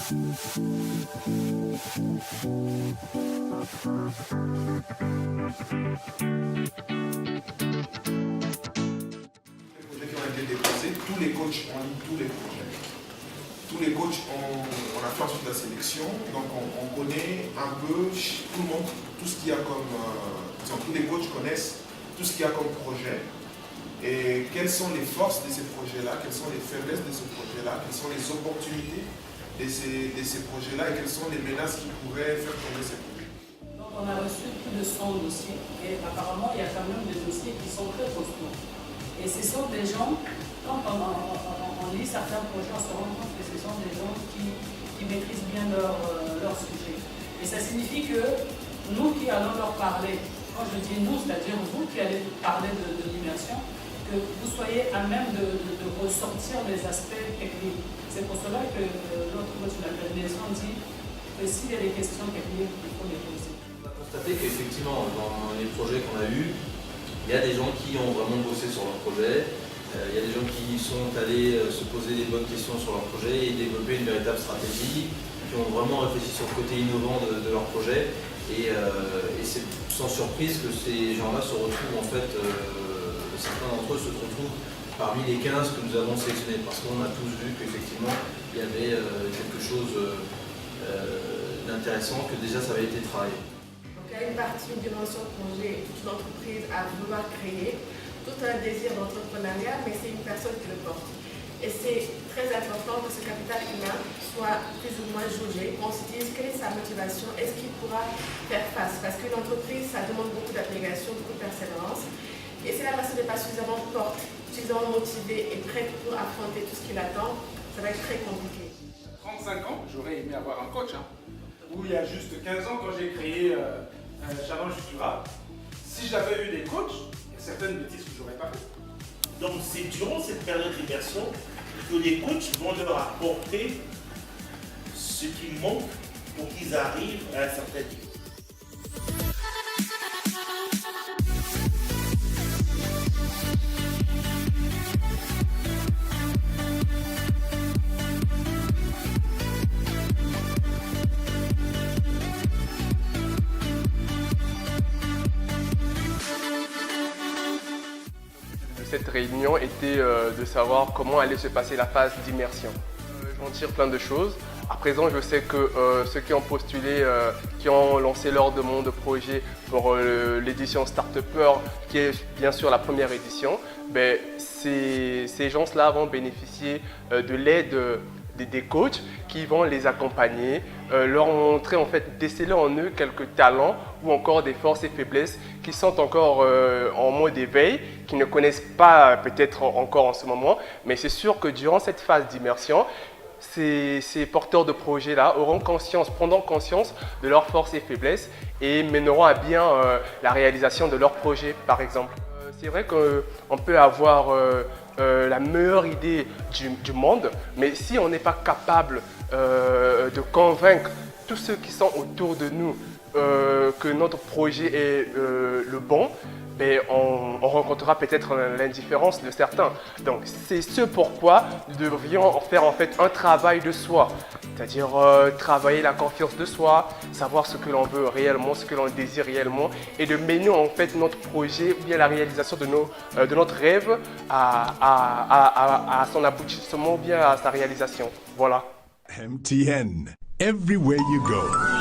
Qui ont été déposés, tous les coachs ont lu tous les projets. Tous les coachs on a fait ensuite la sélection, donc on connaît un peu tout le monde, tout ce qu'il y a comme. Tous les coachs connaissent tout ce qu'il y a comme projet et quelles sont les forces de ces projets-là, quelles sont les faiblesses de ces projets-là, quelles sont les opportunités de ces projets-là et quelles sont les menaces qui pourraient faire tomber ces projets. Donc on a reçu plus de 100 dossiers et apparemment il y a quand même des dossiers qui sont très costauds. Et ce sont des gens, quand on lit certains projets, on se rend compte que ce sont des gens qui maîtrisent bien leur sujet. Et ça signifie que nous qui allons leur parler, quand je dis nous, c'est-à-dire vous qui allez parler de l'immersion, que vous soyez à même de ressortir les aspects techniques. C'est pour cela que l'autre coach de la maison dit que s'il y a des questions techniques, il faut les poser. On a constaté qu'effectivement, dans les projets qu'on a eus, il y a des gens qui ont vraiment bossé sur leur projet, il y a des gens qui sont allés se poser des bonnes questions sur leur projet et développer une véritable stratégie, qui ont vraiment réfléchi sur le côté innovant de leur projet. Et c'est sans surprise que ces gens-là se retrouvent, en fait, certains d'entre eux se retrouvent parmi les 15 que nous avons sélectionnés, parce qu'on a tous vu qu'effectivement, il y avait quelque chose d'intéressant, que déjà ça avait été travaillé. Donc il y a une partie, une dimension de projet, toute une entreprise à vouloir créer, tout un désir d'entrepreneuriat, mais c'est une personne qui le porte. Et c'est très important que ce capital humain soit plus ou moins jaugé, qu'on se dise quelle est sa motivation, est-ce qu'il pourra faire face. Parce qu'une entreprise, ça demande beaucoup d'abnégation, beaucoup de persévérance. Et si la personne n'est pas suffisamment forte, suffisamment motivée et prête pour affronter tout ce qui l'attend, ça va être très compliqué. 35 ans, j'aurais aimé avoir un coach. Ou il y a juste 15 ans, quand j'ai créé Challenge Futura, si j'avais eu des coachs, il y a certaines bêtises que je n'aurais pas faites. Donc c'est durant cette période d'immersion que les coachs vont leur apporter ce qui manque pour qu'ils arrivent à un certain niveau. Cette réunion était de savoir comment allait se passer la phase d'immersion. J'en tire plein de choses. À présent, je sais que ceux qui ont postulé, qui ont lancé leur demande de projet pour l'édition Start-Upper, qui est bien sûr la première édition, ben, ces gens-là vont bénéficier de l'aide des coachs qui vont les accompagner, leur montrer en fait, déceler en eux quelques talents ou encore des forces et faiblesses qui sont encore en mode éveil, qui ne connaissent pas peut-être encore en ce moment, mais c'est sûr que durant cette phase d'immersion, ces porteurs de projets-là auront conscience, prendront conscience de leurs forces et faiblesses et mèneront à bien la réalisation de leur projet, par exemple. C'est vrai qu'on peut avoir la meilleure idée du monde, mais si on n'est pas capable de convaincre tous ceux qui sont autour de nous que notre projet est le bon, ben on rencontrera peut-être l'indifférence de certains. Donc c'est ce pourquoi nous devrions faire en fait un travail de soi, c'est-à-dire travailler la confiance de soi, savoir ce que l'on veut réellement, ce que l'on désire réellement et de mener en fait notre projet ou bien la réalisation de notre rêve à son aboutissement ou bien à sa réalisation. Voilà. MTN, everywhere you go.